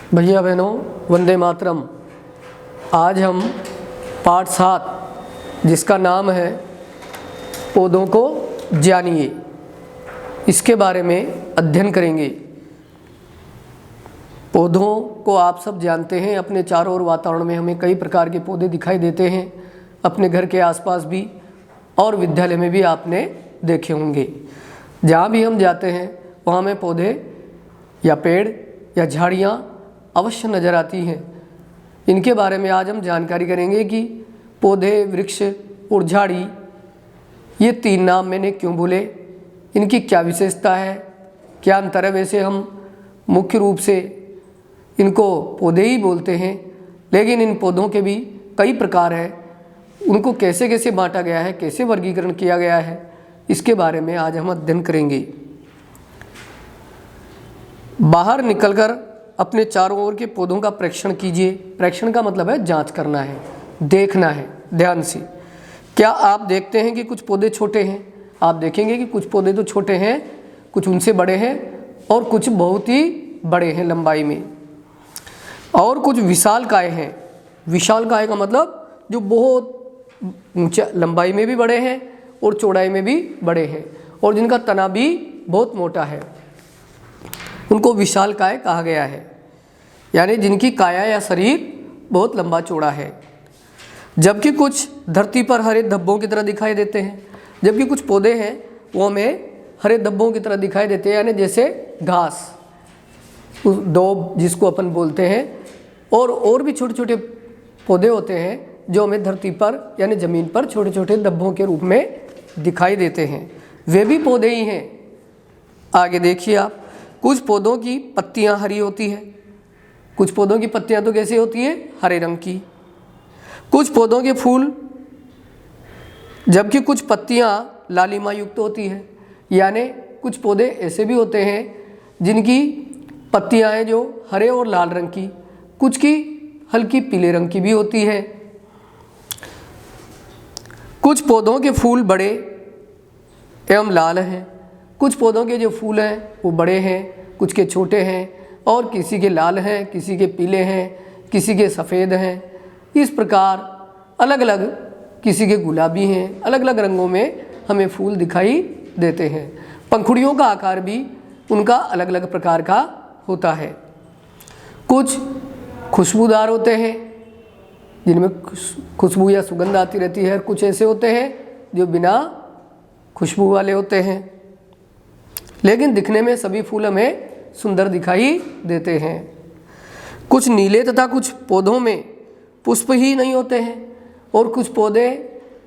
भैया बहनों, वंदे मातरम। आज हम पाठ 7 जिसका नाम है पौधों को जानिए, इसके बारे में अध्ययन करेंगे। पौधों को आप सब जानते हैं, अपने चारों ओर वातावरण में हमें कई प्रकार के पौधे दिखाई देते हैं, अपने घर के आसपास भी और विद्यालय में भी आपने देखे होंगे। जहाँ भी हम जाते हैं वहाँ हमें पौधे या पेड़ या झाड़ियाँ अवश्य नज़र आती हैं। इनके बारे में आज हम जानकारी करेंगे कि पौधे, वृक्ष और झाड़ी, ये 3 नाम मैंने क्यों बोले, इनकी क्या विशेषता है, क्या अंतर है। वैसे हम मुख्य रूप से इनको पौधे ही बोलते हैं, लेकिन इन पौधों के भी कई प्रकार हैं। उनको कैसे कैसे बांटा गया है, कैसे वर्गीकरण किया गया है, इसके बारे में आज हम अध्ययन करेंगे। बाहर निकलकर अपने चारों ओर के पौधों का परीक्षण कीजिए। परीक्षण का मतलब है जांच करना है, देखना है ध्यान से। क्या आप देखते हैं कि कुछ पौधे छोटे हैं? आप देखेंगे कि कुछ पौधे तो छोटे हैं, कुछ उनसे बड़े हैं और कुछ बहुत ही बड़े हैं लंबाई में, और कुछ विशालकाय हैं। विशालकाय का मतलब जो बहुत ऊंचा, लंबाई में भी बड़े हैं और चौड़ाई में भी बड़े हैं, और जिनका तना भी बहुत मोटा है, उनको विशालकाय कहा गया है। यानी जिनकी काया या शरीर बहुत लंबा चौड़ा है। जबकि कुछ धरती पर हरे धब्बों की तरह दिखाई देते हैं, जबकि कुछ पौधे हैं वो हमें हरे धब्बों की तरह दिखाई देते हैं, यानी जैसे घास, दोब जिसको अपन बोलते हैं। और भी छोटे छोटे पौधे होते हैं जो हमें धरती पर यानी ज़मीन पर छोटे छोटे धब्बों के रूप में दिखाई देते हैं, वे भी पौधे ही हैं। आगे देखिए आप, कुछ पौधों की पत्तियां हरी होती है, कुछ पौधों की पत्तियां तो कैसे होती है, हरे रंग की। कुछ पौधों के फूल, जबकि कुछ पत्तियां लालिमा युक्त होती है। यानी कुछ पौधे ऐसे भी होते हैं जिनकी पत्तियां हैं जो हरे और लाल रंग की, कुछ की हल्की पीले रंग की भी होती है। कुछ पौधों के फूल बड़े एवं लाल हैं, कुछ पौधों के जो फूल हैं वो बड़े हैं, कुछ के छोटे हैं, और किसी के लाल हैं, किसी के पीले हैं, किसी के सफ़ेद हैं। इस प्रकार अलग अलग, किसी के गुलाबी हैं, अलग अलग रंगों में हमें फूल दिखाई देते हैं। पंखुड़ियों का आकार भी उनका अलग अलग प्रकार का होता है। कुछ खुशबूदार होते हैं जिनमें खुशबू या सुगंध आती रहती है, कुछ ऐसे होते हैं जो बिना खुशबू वाले होते हैं। लेकिन दिखने में सभी फूल हमें सुंदर दिखाई देते हैं। कुछ नीले तथा कुछ पौधों में पुष्प ही नहीं होते हैं, और कुछ पौधे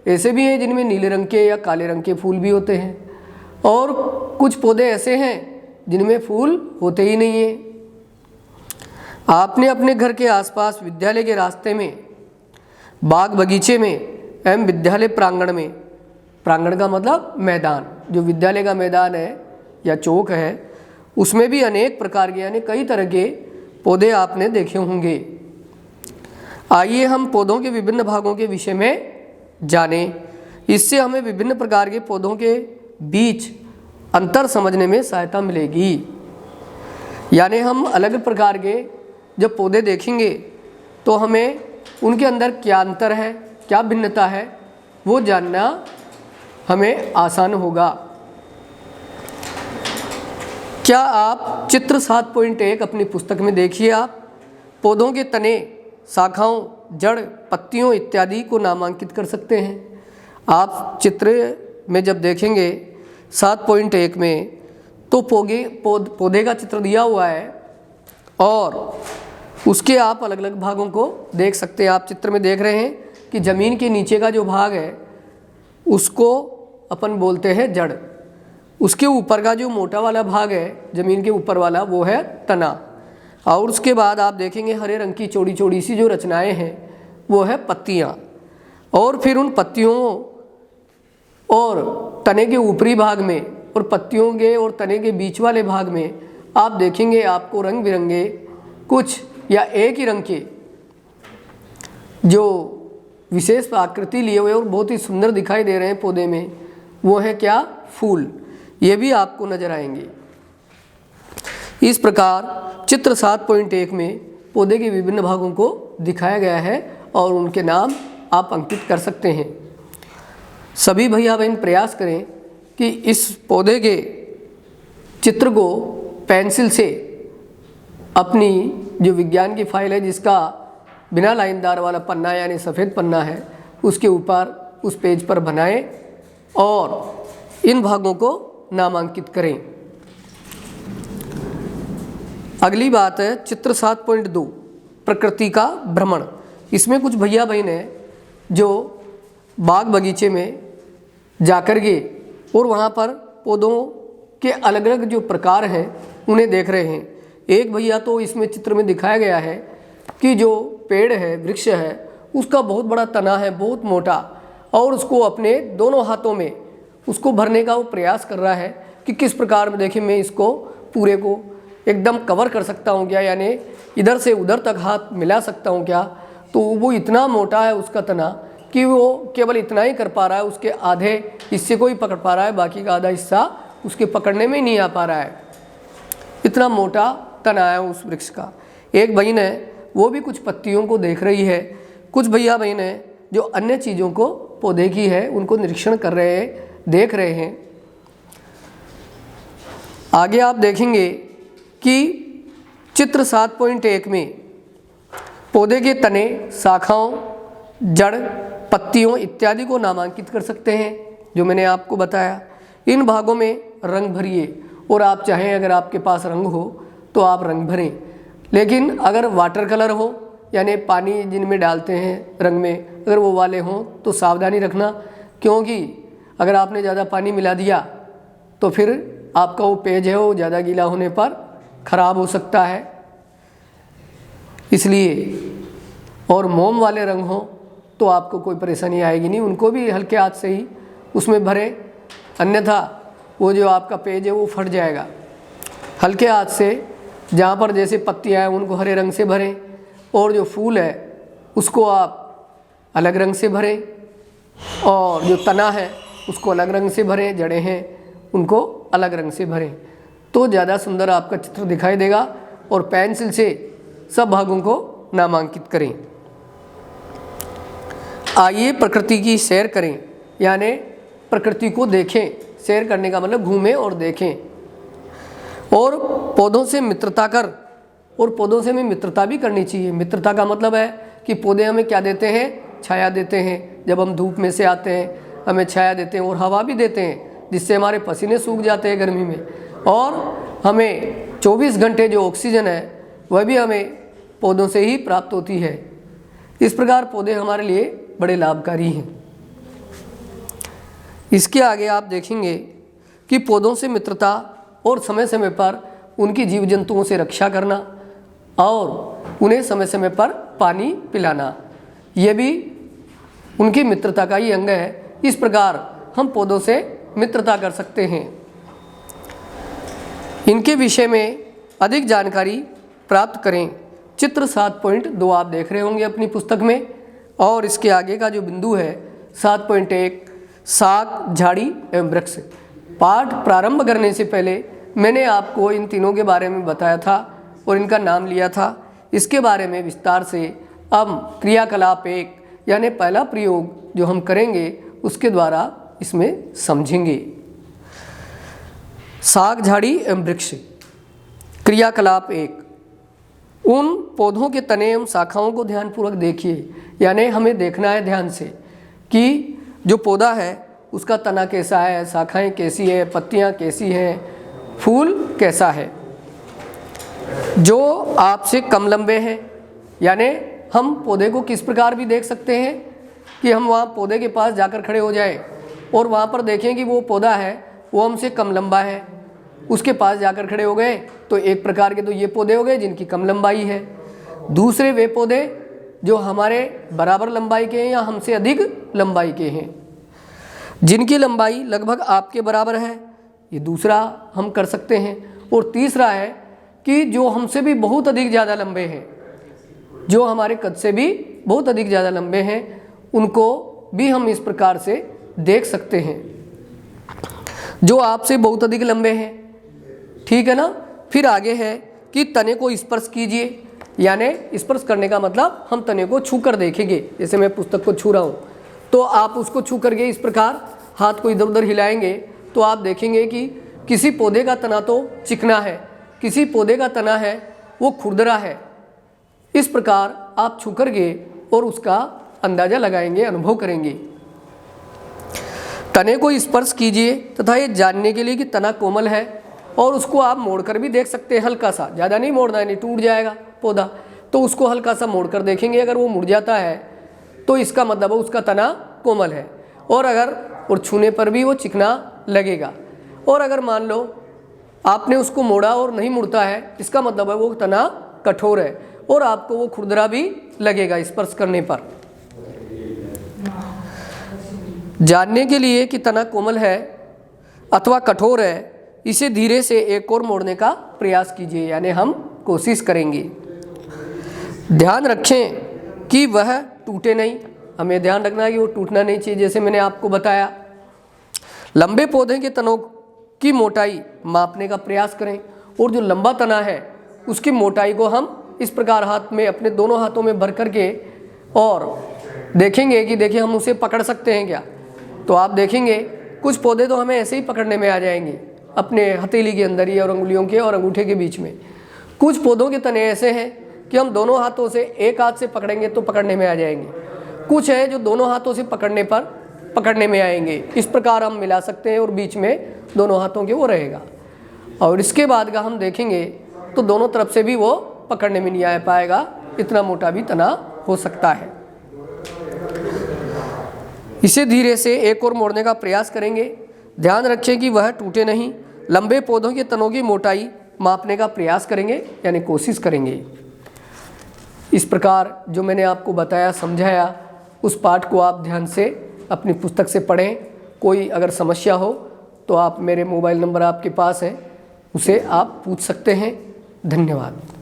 ऐसे भी हैं जिनमें नीले रंग के या काले रंग के फूल भी होते हैं, और कुछ पौधे ऐसे हैं जिनमें फूल होते ही नहीं हैं। आपने अपने घर के आसपास, विद्यालय के रास्ते में, बाग बगीचे में एवं विद्यालय प्रांगण में, प्रांगण का मतलब मैदान, जो विद्यालय का मैदान है या चौक है, उसमें भी अनेक प्रकार के यानी कई तरह के पौधे आपने देखे होंगे। आइए हम पौधों के विभिन्न भागों के विषय में जानें। इससे हमें विभिन्न प्रकार के पौधों के बीच अंतर समझने में सहायता मिलेगी। यानी हम अलग प्रकार के जब पौधे देखेंगे तो हमें उनके अंदर क्या अंतर है, क्या भिन्नता है, वो जानना हमें आसान होगा। क्या आप चित्र 7.1 अपनी पुस्तक में देखिए। आप पौधों के तने, शाखाओं, जड़, पत्तियों इत्यादि को नामांकित कर सकते हैं। आप चित्र में जब देखेंगे 7.1 में, तो पौधे का चित्र दिया हुआ है और उसके आप अलग अलग भागों को देख सकते हैं। आप चित्र में देख रहे हैं कि ज़मीन के नीचे का जो भाग है उसको अपन बोलते हैं जड़, उसके ऊपर का जो मोटा वाला भाग है ज़मीन के ऊपर वाला, वो है तना, और उसके बाद आप देखेंगे हरे रंग की चौड़ी चौड़ी सी जो रचनाएं हैं वो है पत्तियां। और फिर उन पत्तियों और तने के ऊपरी भाग में और पत्तियों के और तने के बीच वाले भाग में आप देखेंगे आपको रंग बिरंगे कुछ या एक ही रंग के जो विशेष आकृति लिए हुए और बहुत ही सुंदर दिखाई दे रहे हैं पौधे में, वो है क्या, फूल। ये भी आपको नजर आएंगे। इस प्रकार चित्र 7.1 में पौधे के विभिन्न भागों को दिखाया गया है और उनके नाम आप अंकित कर सकते हैं। सभी भैया बहन प्रयास करें कि इस पौधे के चित्र को पेंसिल से अपनी जो विज्ञान की फाइल है जिसका बिना लाइनदार वाला पन्ना यानी सफ़ेद पन्ना है उसके ऊपर उस पेज पर बनाएं और इन भागों को नामांकित करें। अगली बात है चित्र 7.2 प्रकृति का भ्रमण। इसमें कुछ भैया बहन हैं जो बाग बगीचे में जाकर के और वहाँ पर पौधों के अलग अलग जो प्रकार हैं उन्हें देख रहे हैं। एक भैया तो इसमें चित्र में दिखाया गया है कि जो पेड़ है, वृक्ष है, उसका बहुत बड़ा तना है, बहुत मोटा, और उसको अपने दोनों हाथों में उसको भरने का वो प्रयास कर रहा है कि किस प्रकार में देखिए मैं इसको पूरे को एकदम कवर कर सकता हूँ क्या, यानी इधर से उधर तक हाथ मिला सकता हूँ क्या। तो वो इतना मोटा है उसका तना कि वो केवल इतना ही कर पा रहा है, उसके आधे हिस्से को ही पकड़ पा रहा है, बाकी का आधा हिस्सा उसके पकड़ने में ही नहीं आ पा रहा है। इतना मोटा तना है उस वृक्ष का। एक बहन है वो भी कुछ पत्तियों को देख रही है। कुछ भैया बहन है जो अन्य चीज़ों को पौधे की है उनको निरीक्षण कर रहे हैं, देख रहे हैं। आगे आप देखेंगे कि चित्र 7.1 में पौधे के तने, शाखाओं, जड़, पत्तियों इत्यादि को नामांकित कर सकते हैं जो मैंने आपको बताया। इन भागों में रंग भरिए और आप चाहें अगर आपके पास रंग हो तो आप रंग भरें, लेकिन अगर वाटर कलर हो यानी पानी जिनमें डालते हैं रंग में अगर वो वाले हों तो सावधानी रखना, क्योंकि अगर आपने ज़्यादा पानी मिला दिया तो फिर आपका वो पेज है वो ज़्यादा गीला होने पर ख़राब हो सकता है। इसलिए और मोम वाले रंग हों तो आपको कोई परेशानी आएगी नहीं, उनको भी हल्के हाथ से ही उसमें भरें, अन्यथा वो जो आपका पेज है वो फट जाएगा। हल्के हाथ से जहाँ पर जैसे पत्तियाँ हैं उनको हरे रंग से भरें और जो फूल है उसको आप अलग रंग से भरें और जो तना है उसको अलग रंग से भरें, जड़ें हैं उनको अलग रंग से भरें, तो ज़्यादा सुंदर आपका चित्र दिखाई देगा। और पेंसिल से सब भागों को नामांकित करें। आइए प्रकृति की सैर करें, यानी प्रकृति को देखें। सैर करने का मतलब घूमें और देखें, और पौधों से मित्रता कर, और पौधों से हमें मित्रता भी करनी चाहिए। मित्रता का मतलब है कि पौधे हमें क्या देते हैं, छाया देते हैं। जब हम धूप में से आते हैं हमें छाया देते हैं और हवा भी देते हैं, जिससे हमारे पसीने सूख जाते हैं गर्मी में, और हमें 24 घंटे जो ऑक्सीजन है वह भी हमें पौधों से ही प्राप्त होती है। इस प्रकार पौधे हमारे लिए बड़े लाभकारी हैं। इसके आगे आप देखेंगे कि पौधों से मित्रता और समय समय पर उनकी जीव जंतुओं से रक्षा करना और उन्हें समय समय पर पानी पिलाना, ये भी उनकी मित्रता का ही अंग है। इस प्रकार हम पौधों से मित्रता कर सकते हैं। इनके विषय में अधिक जानकारी प्राप्त करें। चित्र 7.2 आप देख रहे होंगे अपनी पुस्तक में, और इसके आगे का जो बिंदु है 7.1 शाक, झाड़ी एवं वृक्ष। पाठ प्रारंभ करने से पहले मैंने आपको इन तीनों के बारे में बताया था और इनका नाम लिया था। इसके बारे में विस्तार से अब क्रियाकलाप 1 यानी पहला प्रयोग जो हम करेंगे उसके द्वारा इसमें समझेंगे। शाक, झाड़ी एवं वृक्ष। क्रियाकलाप 1, उन पौधों के तने एवं शाखाओं को ध्यानपूर्वक देखिए, यानी हमें देखना है ध्यान से कि जो पौधा है उसका तना कैसा है, शाखाएं कैसी है, पत्तियां कैसी हैं, फूल कैसा है। जो आपसे कम लंबे हैं, यानी हम पौधे को किस प्रकार भी देख सकते हैं कि हम वहाँ पौधे के पास जाकर खड़े हो जाएं और वहाँ पर देखें कि वो पौधा है वो हमसे कम लंबा है, उसके पास जाकर खड़े हो गए तो एक प्रकार के तो ये पौधे हो गए जिनकी कम लंबाई है। दूसरे वे पौधे जो हमारे बराबर लंबाई के हैं या हमसे अधिक लंबाई के हैं, जिनकी लंबाई लगभग आपके बराबर है, ये दूसरा हम कर सकते हैं। और तीसरा है कि जो हमसे भी बहुत अधिक ज़्यादा लंबे हैं, जो हमारे कद से भी बहुत अधिक ज़्यादा लंबे हैं, उनको भी हम इस प्रकार से देख सकते हैं। जो आपसे बहुत अधिक लंबे हैं, ठीक है ना। फिर आगे है कि तने को स्पर्श कीजिए, यानी स्पर्श करने का मतलब हम तने को छू कर देखेंगे। जैसे मैं पुस्तक को छू रहा हूँ तो आप उसको छू करके इस प्रकार हाथ को इधर उधर हिलाएंगे तो आप देखेंगे कि किसी पौधे का तना तो चिकना है, किसी पौधे का तना है वो खुरदरा है। इस प्रकार आप छू करके और उसका अंदाज़ा लगाएंगे, अनुभव करेंगे। तने को स्पर्श कीजिए तथा ये जानने के लिए कि तना कोमल है, और उसको आप मोड़कर भी देख सकते हैं, हल्का सा, ज़्यादा नहीं मोड़ना है, नहीं टूट जाएगा पौधा। तो उसको हल्का सा मोड़कर देखेंगे, अगर वो मुड़ जाता है तो इसका मतलब है उसका तना कोमल है, और छूने पर भी वो चिकना लगेगा। और अगर मान लो आपने उसको मोड़ा और नहीं मुड़ता है, इसका मतलब है वो तना कठोर है और आपको वो खुरदरा भी लगेगा स्पर्श करने पर। जानने के लिए कि तना कोमल है अथवा कठोर है, इसे धीरे से एक और मोड़ने का प्रयास कीजिए, यानी हम कोशिश करेंगे। ध्यान रखें कि वह टूटे नहीं, हमें ध्यान रखना है कि वो टूटना नहीं चाहिए, जैसे मैंने आपको बताया। लंबे पौधे के तनों की मोटाई मापने का प्रयास करें, और जो लंबा तना है उसकी मोटाई को हम इस प्रकार हाथ में, अपने दोनों हाथों में भर करके और देखेंगे कि देखिए हम उसे पकड़ सकते हैं क्या। तो आप देखेंगे कुछ पौधे तो हमें ऐसे ही पकड़ने में आ जाएंगे, अपने हथेली के अंदर ही और अंगुलियों के और अंगूठे के बीच में। कुछ पौधों के तने ऐसे हैं कि हम दोनों हाथों से, एक हाथ से पकड़ेंगे तो पकड़ने में आ जाएंगे। कुछ है जो दोनों हाथों से पकड़ने पर पकड़ने में आएंगे। इस प्रकार हम मिला सकते हैं और बीच में दोनों हाथों के वो रहेगा। और इसके बाद का हम देखेंगे तो दोनों तरफ से भी वो पकड़ने में नहीं आ पाएगा, इतना मोटा भी तना हो सकता है। इसे धीरे से एक और मोड़ने का प्रयास करेंगे। ध्यान रखें कि वह टूटे नहीं। लंबे पौधों के तनों की मोटाई मापने का प्रयास करेंगे, यानी कोशिश करेंगे। इस प्रकार जो मैंने आपको बताया, समझाया, उस पाठ को आप ध्यान से अपनी पुस्तक से पढ़ें। कोई अगर समस्या हो तो आप, मेरे मोबाइल नंबर आपके पास है, उसे आप पूछ सकते हैं। धन्यवाद।